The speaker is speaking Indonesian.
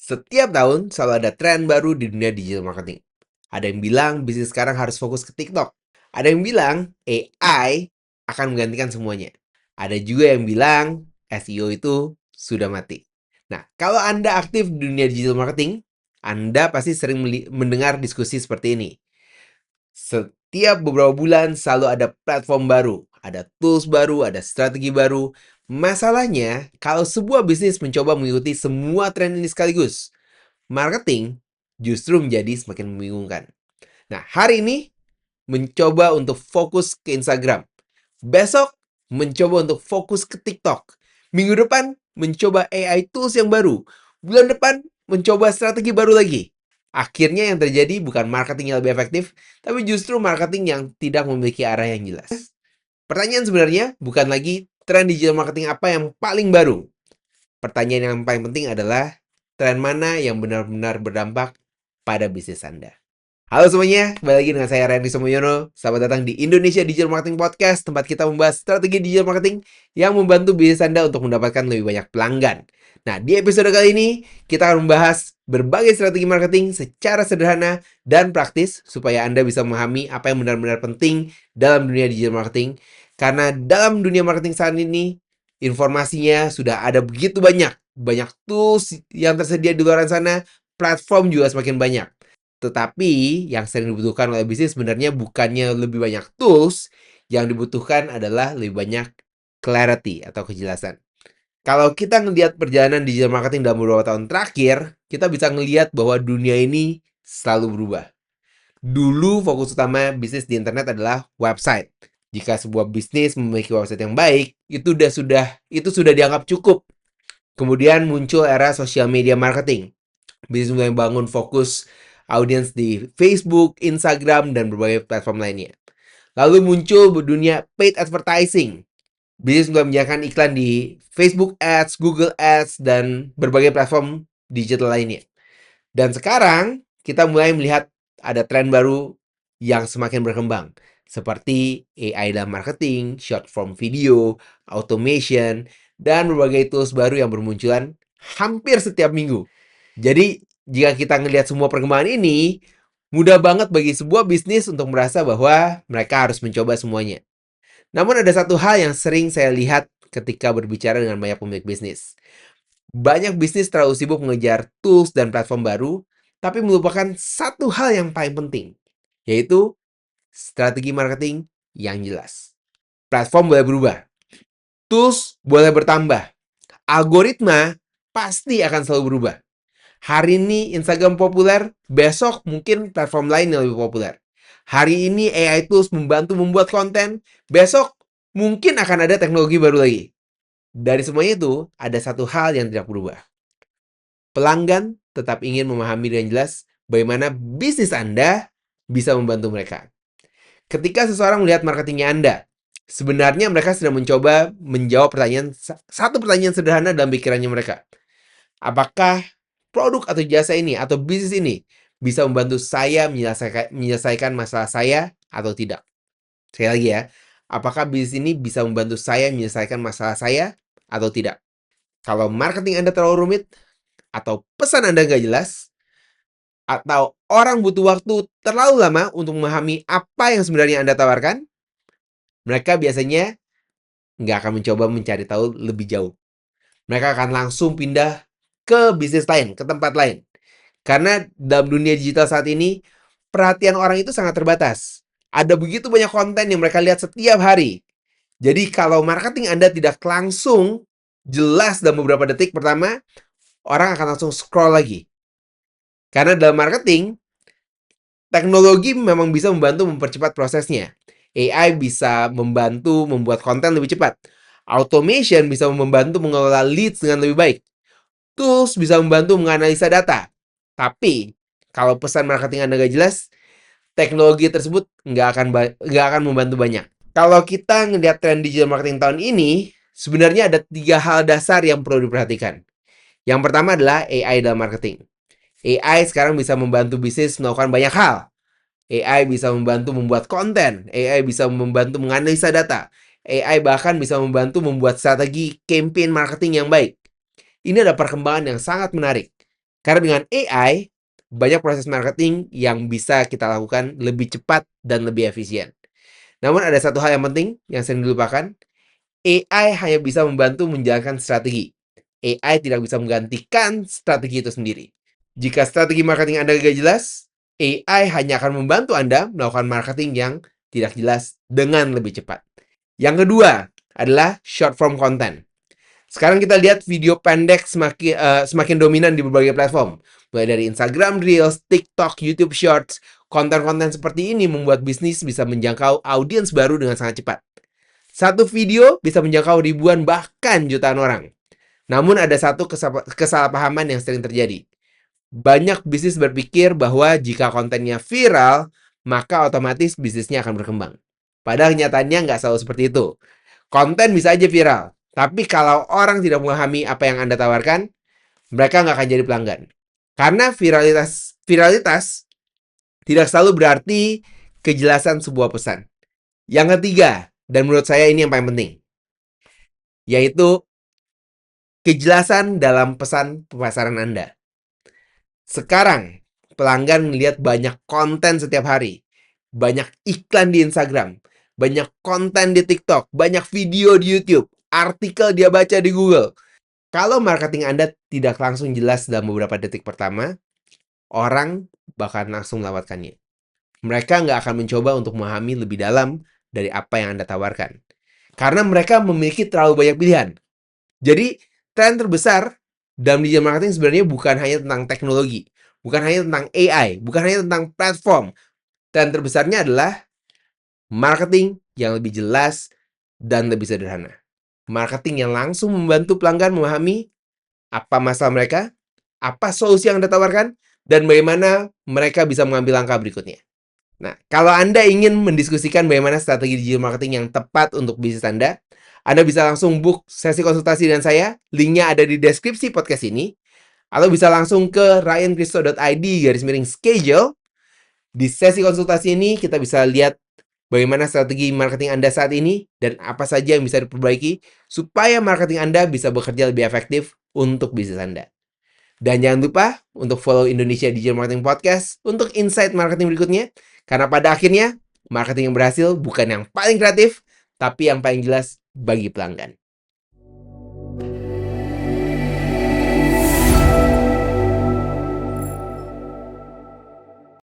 Setiap tahun selalu ada tren baru di dunia digital marketing. Ada yang bilang bisnis sekarang harus fokus ke TikTok. Ada yang bilang AI akan menggantikan semuanya. Ada juga yang bilang SEO itu sudah mati. Nah, kalau Anda aktif di dunia digital marketing, Anda pasti sering mendengar diskusi seperti ini. Setiap beberapa bulan selalu ada platform baru, ada tools baru, ada strategi baru. Masalahnya, kalau sebuah bisnis mencoba mengikuti semua tren ini sekaligus, marketing justru menjadi semakin membingungkan. Nah, hari ini mencoba untuk fokus ke Instagram. Besok mencoba untuk fokus ke TikTok. Minggu depan mencoba AI tools yang baru. Bulan depan mencoba strategi baru lagi. Akhirnya yang terjadi bukan marketing yang lebih efektif, tapi justru marketing yang tidak memiliki arah yang jelas. Pertanyaan sebenarnya bukan lagi tren digital marketing apa yang paling baru. Pertanyaan yang paling penting adalah tren mana yang benar-benar berdampak pada bisnis Anda. Halo semuanya, kembali lagi dengan saya Randy Somoyono. Selamat datang di Indonesia Digital Marketing Podcast, tempat kita membahas strategi digital marketing yang membantu bisnis Anda untuk mendapatkan lebih banyak pelanggan. Nah, di episode kali ini kita akan membahas berbagai strategi marketing secara sederhana dan praktis supaya Anda bisa memahami apa yang benar-benar penting dalam dunia digital marketing. Karena dalam dunia marketing saat ini, informasinya sudah ada begitu banyak. Banyak tools yang tersedia di luar sana, platform juga semakin banyak. Tetapi yang sering dibutuhkan oleh bisnis sebenarnya bukannya lebih banyak tools, yang dibutuhkan adalah lebih banyak clarity atau kejelasan. Kalau kita ngelihat perjalanan digital marketing dalam beberapa tahun terakhir, kita bisa ngelihat bahwa dunia ini selalu berubah. Dulu fokus utama bisnis di internet adalah website. Jika sebuah bisnis memiliki website yang baik, itu sudah dianggap cukup. Kemudian muncul era social media marketing. Bisnis mulai bangun fokus audiens di Facebook, Instagram, dan berbagai platform lainnya. Lalu muncul dunia paid advertising. Bisnis mulai menjalankan iklan di Facebook Ads, Google Ads, dan berbagai platform digital lainnya. Dan sekarang kita mulai melihat ada tren baru yang semakin berkembang. Seperti AI dalam marketing, short form video, automation, dan berbagai tools baru yang bermunculan hampir setiap minggu. Jadi, jika kita ngelihat semua perkembangan ini, mudah banget bagi sebuah bisnis untuk merasa bahwa mereka harus mencoba semuanya. Namun ada satu hal yang sering saya lihat ketika berbicara dengan banyak pemilik bisnis. Banyak bisnis terlalu sibuk mengejar tools dan platform baru, tapi melupakan satu hal yang paling penting, yaitu strategi marketing yang jelas. Platform boleh berubah, tools boleh bertambah, algoritma pasti akan selalu berubah. Hari ini Instagram populer, besok mungkin platform lain yang lebih populer. Hari ini AI tools membantu membuat konten, besok mungkin akan ada teknologi baru lagi. Dari semuanya itu, ada satu hal yang tidak berubah. Pelanggan tetap ingin memahami dengan jelas bagaimana bisnis Anda bisa membantu mereka. Ketika seseorang melihat marketingnya Anda, sebenarnya mereka sedang mencoba menjawab satu pertanyaan sederhana dalam pikirannya mereka. Apakah produk atau jasa ini atau bisnis ini bisa membantu saya menyelesaikan masalah saya atau tidak? Sekali lagi ya, apakah bisnis ini bisa membantu saya menyelesaikan masalah saya atau tidak? Kalau marketing Anda terlalu rumit, atau pesan Anda nggak jelas, atau orang butuh waktu terlalu lama untuk memahami apa yang sebenarnya Anda tawarkan, mereka biasanya nggak akan mencoba mencari tahu lebih jauh. Mereka akan langsung pindah ke bisnis lain, ke tempat lain. Karena dalam dunia digital saat ini, perhatian orang itu sangat terbatas. Ada begitu banyak konten yang mereka lihat setiap hari. Jadi kalau marketing Anda tidak langsung jelas dalam beberapa detik pertama, orang akan langsung scroll lagi. Karena dalam marketing, teknologi memang bisa membantu mempercepat prosesnya. AI bisa membantu membuat konten lebih cepat. Automation bisa membantu mengelola leads dengan lebih baik. Tools bisa membantu menganalisa data. Tapi, kalau pesan marketing Anda nggak jelas, teknologi tersebut nggak akan membantu banyak. Kalau kita ngelihat tren digital marketing tahun ini, sebenarnya ada 3 hal dasar yang perlu diperhatikan. Yang pertama adalah AI dalam marketing. AI sekarang bisa membantu bisnis melakukan banyak hal. AI bisa membantu membuat konten, AI bisa membantu menganalisa data, AI bahkan bisa membantu membuat strategi campaign marketing yang baik. Ini ada perkembangan yang sangat menarik. Karena dengan AI, banyak proses marketing yang bisa kita lakukan lebih cepat dan lebih efisien. Namun ada satu hal yang penting yang sering dilupakan, AI hanya bisa membantu menjalankan strategi. AI tidak bisa menggantikan strategi itu sendiri. Jika strategi marketing Anda tidak jelas, AI hanya akan membantu Anda melakukan marketing yang tidak jelas dengan lebih cepat. Yang kedua adalah short form content. Sekarang kita lihat video pendek semakin dominan di berbagai platform. Mulai dari Instagram Reels, TikTok, YouTube Shorts. Konten-konten seperti ini membuat bisnis bisa menjangkau audiens baru dengan sangat cepat. Satu video bisa menjangkau ribuan bahkan jutaan orang. Namun ada satu kesalahpahaman yang sering terjadi. Banyak bisnis berpikir bahwa jika kontennya viral, maka otomatis bisnisnya akan berkembang. Padahal nyatanya nggak selalu seperti itu. Konten bisa aja viral, tapi kalau orang tidak memahami apa yang Anda tawarkan, mereka nggak akan jadi pelanggan. Karena viralitas tidak selalu berarti kejelasan sebuah pesan. Yang ketiga, dan menurut saya ini yang paling penting, yaitu kejelasan dalam pesan pemasaran Anda. Sekarang, pelanggan melihat banyak konten setiap hari. Banyak iklan di Instagram, banyak konten di TikTok, banyak video di YouTube, artikel dia baca di Google. Kalau marketing Anda tidak langsung jelas dalam beberapa detik pertama, orang bakal langsung melewatkannya. Mereka nggak akan mencoba untuk memahami lebih dalam dari apa yang Anda tawarkan. Karena mereka memiliki terlalu banyak pilihan. Jadi, tren terbesar dalam digital marketing sebenarnya bukan hanya tentang teknologi, bukan hanya tentang AI, bukan hanya tentang platform. Tren terbesarnya adalah marketing yang lebih jelas dan lebih sederhana. Marketing yang langsung membantu pelanggan memahami apa masalah mereka, apa solusi yang Anda tawarkan, dan bagaimana mereka bisa mengambil langkah berikutnya. Nah, kalau Anda ingin mendiskusikan bagaimana strategi digital marketing yang tepat untuk bisnis Anda bisa langsung book sesi konsultasi dengan saya. Linknya ada di deskripsi podcast ini. Atau bisa langsung ke ryankristo.id/schedule. Di sesi konsultasi ini kita bisa lihat bagaimana strategi marketing Anda saat ini dan apa saja yang bisa diperbaiki supaya marketing Anda bisa bekerja lebih efektif untuk bisnis Anda. Dan jangan lupa untuk follow Indonesia Digital Marketing Podcast untuk insight marketing berikutnya. Karena pada akhirnya, marketing yang berhasil bukan yang paling kreatif, tapi yang paling jelas bagi pelanggan.